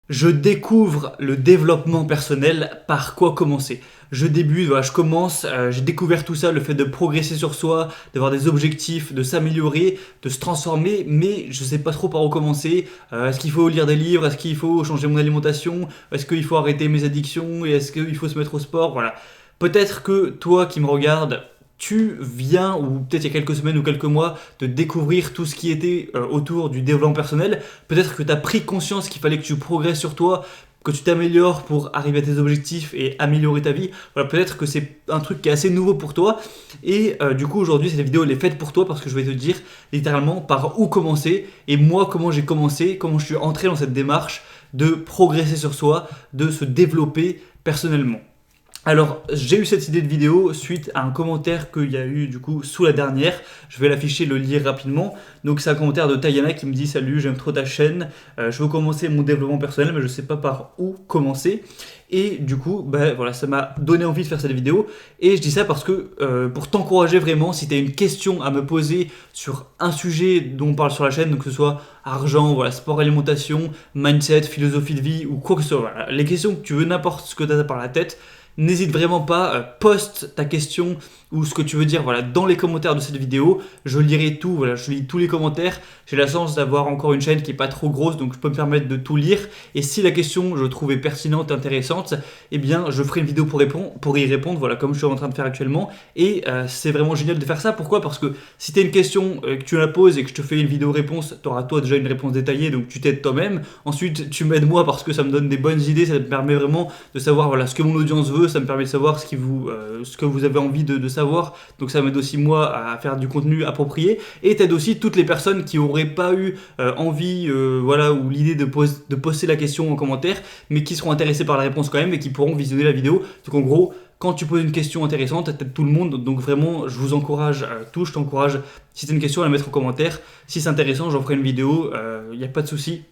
Je découvre le développement personnel, par quoi commencer? Je débute, voilà, je commence, j'ai découvert tout ça, le fait de progresser sur soi, d'avoir des objectifs, de s'améliorer, de se transformer, mais je sais pas trop par où commencer. Est-ce qu'il faut lire des livres? Est-ce qu'il faut changer mon alimentation? Est-ce qu'il faut arrêter mes addictions? Et est-ce qu'il faut se mettre au sport? Voilà. Peut-être que toi qui me regardes, tu viens, ou peut-être il y a quelques semaines ou quelques mois, de découvrir tout ce qui était autour du développement personnel. Peut-être que tu as pris conscience qu'il fallait que tu progresses sur toi, que tu t'améliores pour arriver à tes objectifs et améliorer ta vie. Voilà, peut-être que c'est un truc qui est assez nouveau pour toi. Et du coup, aujourd'hui, cette vidéo elle est faite pour toi parce que je vais te dire littéralement par où commencer et moi, comment j'ai commencé, comment je suis entré dans cette démarche de progresser sur soi, de se développer personnellement. Alors, j'ai eu cette idée de vidéo suite à un commentaire qu'il y a eu du coup sous la dernière. Je vais l'afficher, le lire rapidement. Donc, c'est un commentaire de Tayana qui me dit: Salut, j'aime trop ta chaîne. Je veux commencer mon développement personnel, mais je sais pas par où commencer. Et du coup, voilà, ça m'a donné envie de faire cette vidéo. Et je dis ça parce que pour t'encourager vraiment, si tu as une question à me poser sur un sujet dont on parle sur la chaîne, donc que ce soit argent, voilà, sport, alimentation, mindset, philosophie de vie ou quoi que ce soit, voilà, les questions que tu veux, n'importe ce que tu as par la tête. N'hésite vraiment pas, poste ta question ou ce que tu veux dire, voilà, dans les commentaires de cette vidéo. Je lirai tout, voilà, je lis tous les commentaires. J'ai la chance d'avoir encore une chaîne qui est pas trop grosse, donc je peux me permettre de tout lire. Et si la question je trouvais pertinente, intéressante, eh bien je ferai une vidéo pour y répondre, voilà, comme je suis en train de faire actuellement. Et c'est vraiment génial de faire ça. Pourquoi? Parce que si tu as une question, que tu la poses et que je te fais une vidéo réponse, tu auras toi déjà une réponse détaillée, donc tu t'aides toi-même. Ensuite, tu m'aides moi parce que ça me donne des bonnes idées, ça me permet vraiment de savoir, voilà, ce que mon audience veut. Ça me permet de savoir ce que vous avez envie de savoir. Donc ça m'aide aussi moi à faire du contenu approprié. Et t'aide aussi toutes les personnes qui n'auraient pas eu envie, voilà, ou l'idée de poster la question en commentaire, mais qui seront intéressées par la réponse quand même et qui pourront visionner la vidéo. Donc en gros, quand tu poses une question intéressante, t'aides tout le monde. Donc vraiment, je vous encourage tous, je t'encourage, si t'as une question, à la mettre en commentaire. Si c'est intéressant, j'en ferai une vidéo, il n'y a pas de souci.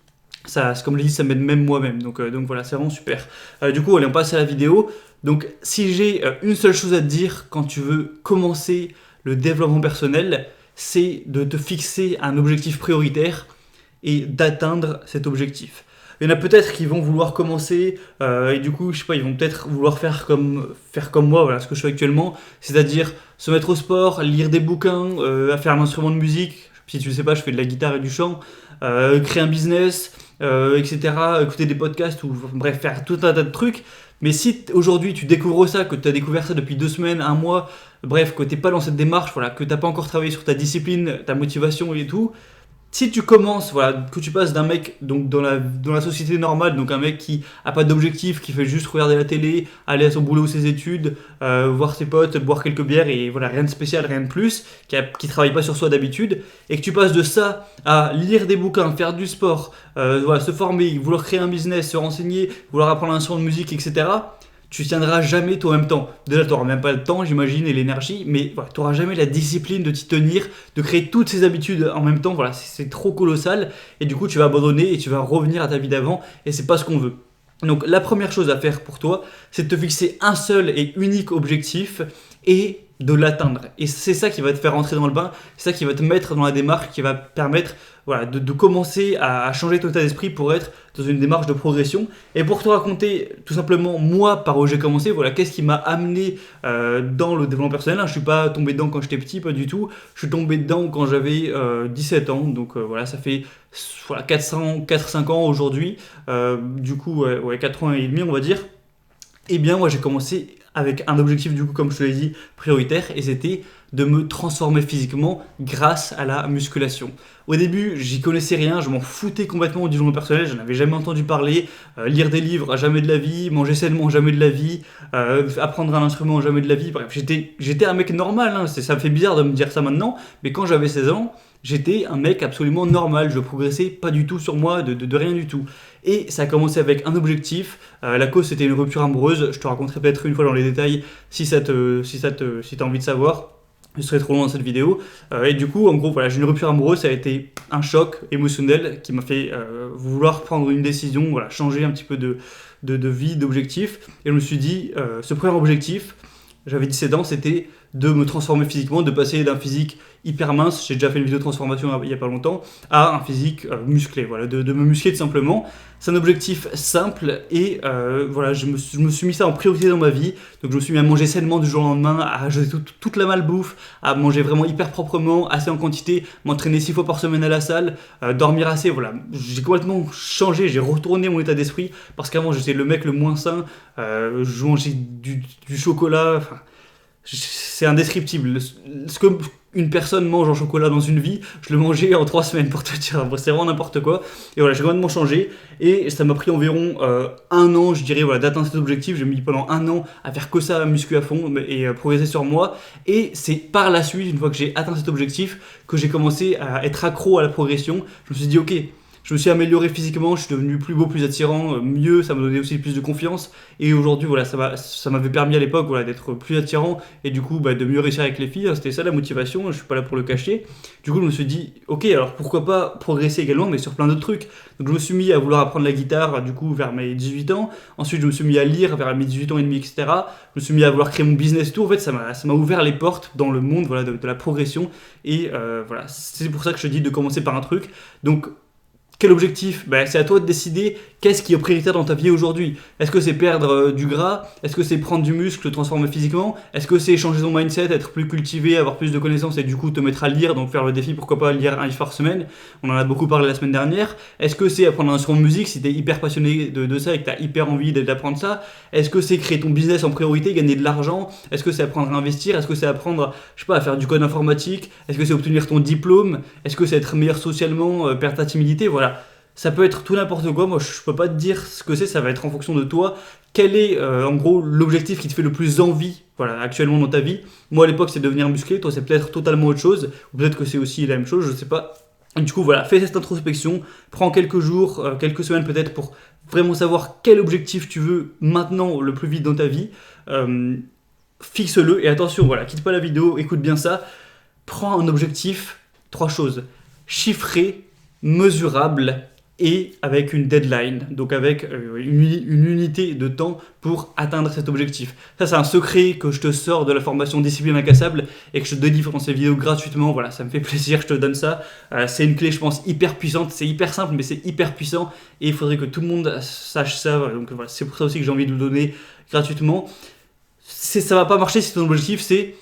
Ça, comme je l'ai dit, ça m'aide même moi-même. Donc voilà, c'est vraiment super. Du coup, allez, on passe à la vidéo. Donc si j'ai une seule chose à te dire quand tu veux commencer le développement personnel, c'est de te fixer un objectif prioritaire et d'atteindre cet objectif. Il y en a peut-être qui vont vouloir commencer et du coup, je sais pas, ils vont peut-être vouloir faire comme moi, voilà, ce que je fais actuellement, c'est-à-dire se mettre au sport, lire des bouquins, à faire un instrument de musique. Si tu ne sais pas, je fais de la guitare et du chant, créer un business, etc., écouter des podcasts ou bref, faire tout un tas de trucs. Mais si aujourd'hui tu découvres ça, que tu as découvert ça depuis 2 semaines, un mois, bref, que tu n'es pas dans cette démarche, voilà, que tu n'as pas encore travaillé sur ta discipline, ta motivation et tout, si tu commences, voilà, que tu passes d'un mec donc dans la société normale, donc un mec qui a pas d'objectif, qui fait juste regarder la télé, aller à son boulot ou ses études, voir ses potes, boire quelques bières et voilà, rien de spécial, rien de plus, qui travaille pas sur soi d'habitude, et que tu passes de ça à lire des bouquins, faire du sport, voilà, se former, vouloir créer un business, se renseigner, vouloir apprendre un instrument de musique, etc., tu tiendras jamais toi en même temps. Déjà, tu n'auras même pas le temps, j'imagine, et l'énergie, mais voilà, tu n'auras jamais la discipline de t'y tenir, de créer toutes ces habitudes en même temps. Voilà, c'est trop colossal, et du coup, tu vas abandonner et tu vas revenir à ta vie d'avant, et c'est pas ce qu'on veut. Donc, la première chose à faire pour toi, c'est de te fixer un seul et unique objectif et de l'atteindre. Et c'est ça qui va te faire rentrer dans le bain, c'est ça qui va te mettre dans la démarche, qui va permettre, voilà, de commencer à changer ton état d'esprit pour être dans une démarche de progression. Et pour te raconter tout simplement moi par où j'ai commencé, voilà, qu'est-ce qui m'a amené dans le développement personnel. Je ne suis pas tombé dedans quand j'étais petit, pas du tout. Je suis tombé dedans quand j'avais 17 ans, donc voilà, ça fait voilà, 4-5 ans aujourd'hui, du coup ouais, 4 ans et demi on va dire. Eh bien moi j'ai commencé avec un objectif du coup, comme je te l'ai dit, prioritaire, et c'était de me transformer physiquement grâce à la musculation. Au début, j'y connaissais rien, je m'en foutais complètement du développement personnel, je n'avais jamais entendu parler, lire des livres, jamais de la vie, manger sainement, jamais de la vie, apprendre un instrument, jamais de la vie. Bref, j'étais un mec normal, hein. Ça me fait bizarre de me dire ça maintenant, mais quand j'avais 16 ans, j'étais un mec absolument normal, je progressais pas du tout sur moi, de rien du tout. Et ça a commencé avec un objectif, la cause c'était une rupture amoureuse, je te raconterai peut-être une fois dans les détails si t'as envie de savoir. Je serai trop long dans cette vidéo. Et du coup, en gros, voilà, j'ai une rupture amoureuse, ça a été un choc émotionnel qui m'a fait vouloir prendre une décision, voilà, changer un petit peu de vie, d'objectif. Et je me suis dit, ce premier objectif, j'avais 17 ans, c'était de me transformer physiquement, de passer d'un physique hyper mince, j'ai déjà fait une vidéo de transformation il n'y a pas longtemps, à un physique musclé, voilà, de me muscler tout simplement. C'est un objectif simple et voilà, je me suis mis ça en priorité dans ma vie. Donc je me suis mis à manger sainement du jour au lendemain, à jeter toute la malbouffe, à manger vraiment hyper proprement, assez en quantité, m'entraîner 6 fois par semaine à la salle, dormir assez, voilà. J'ai complètement changé, j'ai retourné mon état d'esprit parce qu'avant j'étais le mec le moins sain, je mangeais du chocolat, enfin, c'est indescriptible. Ce que une personne mange en chocolat dans une vie, je le mangeais en 3 semaines pour te dire. C'est vraiment n'importe quoi. Et voilà, j'ai complètement changé. Et ça m'a pris environ 1 an, je dirais, voilà, d'atteindre cet objectif. J'ai mis pendant 1 an à faire que ça, à muscu à fond et progresser sur moi. Et c'est par la suite, une fois que j'ai atteint cet objectif, que j'ai commencé à être accro à la progression. Je me suis dit, ok, je me suis amélioré physiquement, je suis devenu plus beau, plus attirant, mieux, ça m'a donné aussi plus de confiance. Et aujourd'hui, voilà, ça m'avait permis à l'époque, voilà, d'être plus attirant et du coup de mieux réussir avec les filles. C'était ça la motivation, je suis pas là pour le cacher. Du coup, je me suis dit, ok, alors pourquoi pas progresser également, mais sur plein d'autres trucs. Donc je me suis mis à vouloir apprendre la guitare, du coup, vers mes 18 ans. Ensuite, je me suis mis à lire vers mes 18 ans et demi, etc. Je me suis mis à vouloir créer mon business, tout. En fait, ça m'a ouvert les portes dans le monde, voilà, de la progression. Et voilà, c'est pour ça que je te dis de commencer par un truc. Donc, quel objectif? C'est à toi de décider qu'est-ce qui est prioritaire dans ta vie aujourd'hui. Est-ce que c'est perdre du gras? Est-ce que c'est prendre du muscle, le transformer physiquement? Est-ce que c'est changer ton mindset, être plus cultivé, avoir plus de connaissances et du coup te mettre à lire, donc faire le défi, pourquoi pas lire un livre par semaine? On en a beaucoup parlé la semaine dernière. Est-ce que c'est apprendre un instrument de musique si tu es hyper passionné de ça et que tu as hyper envie d'apprendre ça? Est-ce que c'est créer ton business en priorité, gagner de l'argent? Est-ce que c'est apprendre à investir? Est-ce que c'est apprendre, je sais pas, à faire du code informatique? Est-ce que c'est obtenir ton diplôme? Est-ce que c'est être meilleur socialement, perdre ta timidité? Voilà. Ça peut être tout n'importe quoi, moi je peux pas te dire ce que c'est, ça va être en fonction de toi. Quel est en gros l'objectif qui te fait le plus envie, voilà, actuellement dans ta vie? Moi à l'époque c'est devenir musclé, toi c'est peut-être totalement autre chose, ou peut-être que c'est aussi la même chose, je sais pas. Et du coup voilà, fais cette introspection, prends quelques jours, quelques semaines peut-être pour vraiment savoir quel objectif tu veux maintenant le plus vite dans ta vie. Fixe-le et attention, voilà, quitte pas la vidéo, écoute bien ça. Prends un objectif, 3 choses, chiffré, mesurable et avec une deadline, donc avec une unité de temps pour atteindre cet objectif. Ça c'est un secret que je te sors de la formation Discipline Incassable et que je te délivre dans ces vidéos gratuitement. Voilà, ça me fait plaisir, je te donne ça. C'est une clé je pense hyper puissante, c'est hyper simple mais c'est hyper puissant et il faudrait que tout le monde sache ça. Donc voilà, c'est pour ça aussi que j'ai envie de le donner gratuitement. Ça va pas marcher si ton objectif c'est...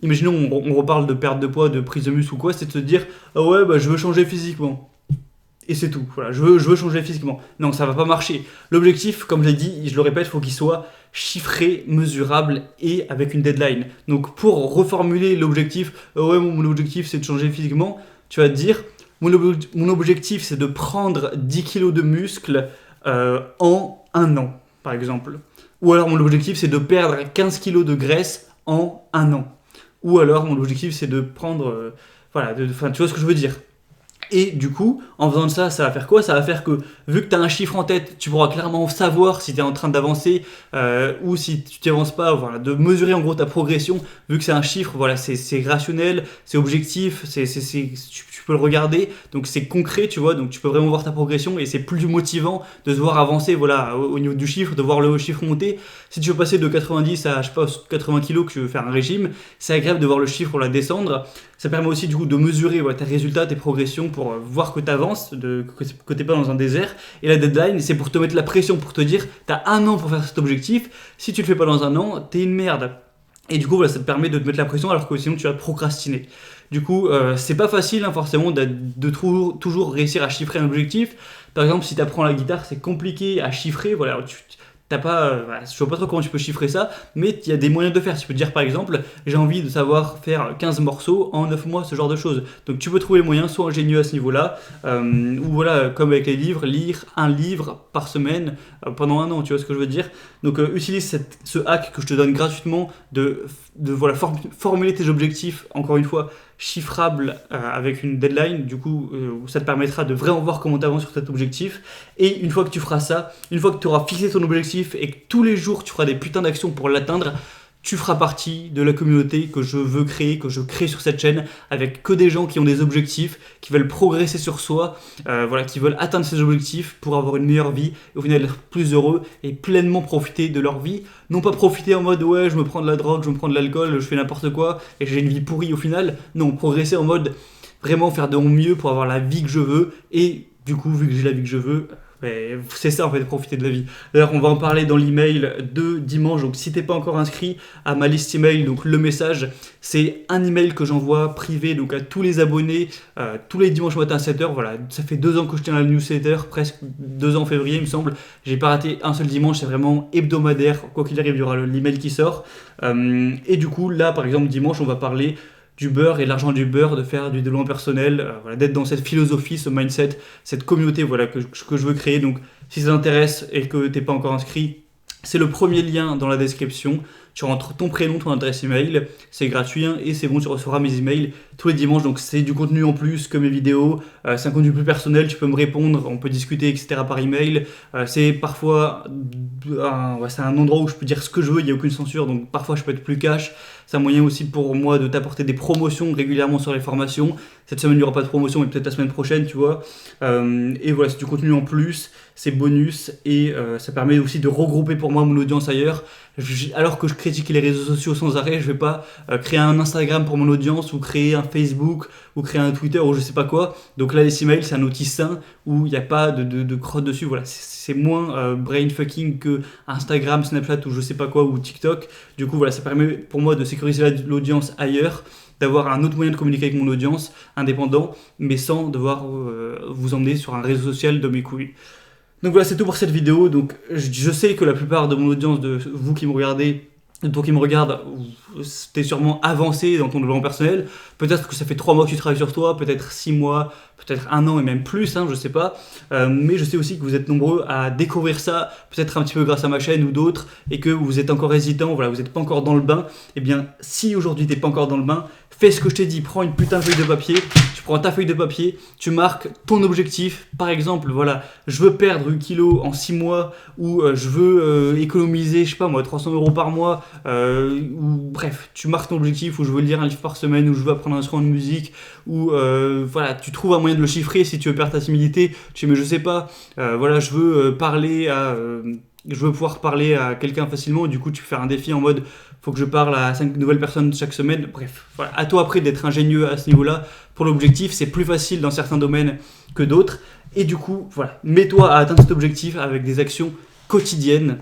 Imaginons on reparle de perte de poids, de prise de muscle ou quoi, c'est de se dire ah ouais je veux changer physiquement. Et c'est tout, voilà, je veux changer physiquement. Non, ça va pas marcher. L'objectif, comme je l'ai dit, je le répète, il faut qu'il soit chiffré, mesurable et avec une deadline. Donc pour reformuler l'objectif, ouais, mon objectif c'est de changer physiquement, tu vas te dire, mon objectif c'est de prendre 10 kilos de muscle en 1 an, par exemple. Ou alors mon objectif c'est de perdre 15 kilos de graisse en 1 an. Ou alors mon objectif c'est de prendre... tu vois ce que je veux dire. Et du coup, en faisant ça, ça va faire quoi? Ça va faire que, vu que tu as un chiffre en tête, tu pourras clairement savoir si tu es en train d'avancer ou si tu n'avances pas, voilà, de mesurer en gros ta progression, vu que c'est un chiffre, voilà, c'est rationnel, c'est objectif, tu peux le regarder, donc c'est concret, tu vois, donc tu peux vraiment voir ta progression et c'est plus motivant de se voir avancer, voilà, au niveau du chiffre, de voir le chiffre monter. Si tu veux passer de 90 à, je sais pas, 80 kg, que tu veux faire un régime, c'est agréable de voir le chiffre pour la descendre. Ça permet aussi du coup de mesurer tes résultats, tes progressions pour voir que tu avances, que tu n'es pas dans un désert. Et la deadline, c'est pour te mettre la pression, pour te dire tu as 1 an pour faire cet objectif. Si tu le fais pas dans 1 an, tu es une merde. Et du coup, voilà, ça te permet de te mettre la pression alors que sinon tu vas procrastiner. Du coup, c'est pas facile forcément de toujours réussir à chiffrer un objectif. Par exemple, si tu apprends la guitare, c'est compliqué à chiffrer. Voilà, t'as pas, je vois pas trop comment tu peux chiffrer ça, mais il y a des moyens de le faire. Tu peux te dire par exemple, j'ai envie de savoir faire 15 morceaux en 9 mois, ce genre de choses. Donc tu peux trouver les moyens, soit ingénieux à ce niveau-là, ou voilà, comme avec les livres, lire un livre par semaine pendant 1 an, tu vois ce que je veux dire. Donc utilise ce hack que je te donne gratuitement de voilà, formuler tes objectifs, encore une fois, chiffrable avec une deadline. Du coup ça te permettra de vraiment voir comment tu avances sur cet objectif. Et une fois que tu feras ça, une fois que tu auras fixé ton objectif et que tous les jours tu feras des putains d'actions pour l'atteindre, tu feras partie de la communauté que je veux créer, que je crée sur cette chaîne, avec que des gens qui ont des objectifs, qui veulent progresser sur soi, voilà, qui veulent atteindre ces objectifs pour avoir une meilleure vie, et au final être plus heureux et pleinement profiter de leur vie. Non pas profiter en mode ouais, je me prends de la drogue, je me prends de l'alcool, je fais n'importe quoi et j'ai une vie pourrie au final. Non, progresser en mode vraiment faire de mon mieux pour avoir la vie que je veux, et du coup, vu que j'ai la vie que je veux, c'est ça en fait, profiter de la vie. D'ailleurs, on va en parler dans l'email de dimanche. Donc, si t'es pas encore inscrit à ma liste email, donc le message, c'est un email que j'envoie privé donc à tous les abonnés tous les dimanches matin à 7h. Voilà, ça fait 2 ans que je tiens la newsletter, presque 2 ans en février, il me semble. J'ai pas raté un seul dimanche, c'est vraiment hebdomadaire. Quoi qu'il arrive, il y aura l'email qui sort. Et du coup, là, par exemple, dimanche, on va parler du beurre et l'argent du beurre, de faire du développement personnel, voilà, d'être dans cette philosophie, ce mindset, cette communauté voilà, que je veux créer. Donc si ça t'intéresse et que t'es pas encore inscrit, c'est le premier lien dans la description. Tu rentres ton prénom, ton adresse email, c'est gratuit hein, et c'est bon, tu recevras mes emails tous les dimanches. Donc c'est du contenu en plus que mes vidéos, c'est un contenu plus personnel, tu peux me répondre, on peut discuter, etc. par email. C'est parfois c'est un endroit où je peux dire ce que je veux, il n'y a aucune censure, donc parfois je peux être plus cash. C'est un moyen aussi pour moi de t'apporter des promotions régulièrement sur les formations. Cette semaine, il n'y aura pas de promotion, mais peut-être la semaine prochaine, tu vois. Et voilà, c'est du contenu en plus, c'est bonus, et ça permet aussi de regrouper pour moi mon audience ailleurs. Alors que je critique les réseaux sociaux sans arrêt, je vais pas créer un Instagram pour mon audience, ou créer un Facebook, ou créer un Twitter, ou je sais pas quoi. Donc là, les emails, c'est un outil sain, où il n'y a pas de crotte dessus. Voilà, c'est moins brain fucking que Instagram, Snapchat, ou je sais pas quoi, ou TikTok. Du coup, voilà, ça permet pour moi de sécuriser l'audience ailleurs, d'avoir un autre moyen de communiquer avec mon audience, indépendant, mais sans devoir vous emmener sur un réseau social de mes couilles. Donc voilà, c'est tout pour cette vidéo. Donc je sais que la plupart de mon audience, de vous qui me regardez, de toi qui me regarde, t'es sûrement avancé dans ton développement personnel. Peut-être que ça fait 3 mois que tu travailles sur toi, peut-être 6 mois, peut-être 1 an et même plus, hein, je sais pas. Mais je sais aussi que vous êtes nombreux à découvrir ça, peut-être un petit peu grâce à ma chaîne ou d'autres, et que vous êtes encore hésitant, voilà, vous n'êtes pas encore dans le bain. Eh bien, si aujourd'hui t'es pas encore dans le bain, fais ce que je t'ai dit, prends une putain de feuille de papier, tu prends ta feuille de papier, tu marques ton objectif. Par exemple, voilà, je veux perdre 1 kilo en 6 mois, ou je veux économiser, je sais pas moi, 300 € par mois, ou bref, tu marques ton objectif, ou je veux lire un livre par semaine, ou je veux apprendre un instrument de musique, ou voilà, tu trouves un moyen de le chiffrer. Si tu veux perdre ta timidité, tu dis mais je sais pas, voilà, je veux je veux pouvoir parler à quelqu'un facilement, et du coup tu fais un défi en mode faut que je parle à 5 nouvelles personnes chaque semaine. Bref, voilà, à toi après d'être ingénieux à ce niveau-là. Pour l'objectif, c'est plus facile dans certains domaines que d'autres, et du coup voilà, mets-toi à atteindre cet objectif avec des actions quotidiennes,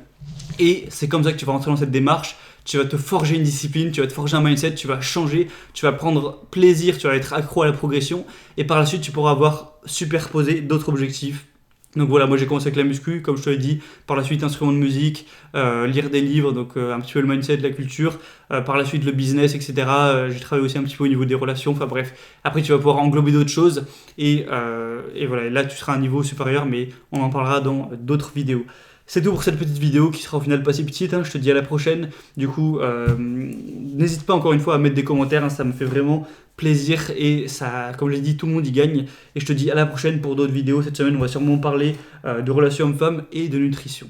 et c'est comme ça que tu vas rentrer dans cette démarche. Tu vas te forger une discipline, tu vas te forger un mindset, tu vas changer, tu vas prendre plaisir, tu vas être accro à la progression, et par la suite tu pourras avoir superposé d'autres objectifs. Donc voilà, moi j'ai commencé avec la muscu, comme je te l'ai dit, par la suite instrument de musique, lire des livres, donc un petit peu le mindset, la culture, par la suite le business, etc. J'ai travaillé aussi un petit peu au niveau des relations, enfin bref, après tu vas pouvoir englober d'autres choses, et voilà, et là tu seras à un niveau supérieur, mais on en parlera dans d'autres vidéos. C'est tout pour cette petite vidéo qui sera au final pas si petite, hein. Je te dis à la prochaine. Du coup, n'hésite pas encore une fois à mettre des commentaires, hein, ça me fait vraiment plaisir, et ça, comme j'ai dit, tout le monde y gagne. Et je te dis à la prochaine pour d'autres vidéos. Cette semaine, on va sûrement parler de relations hommes-femmes et de nutrition.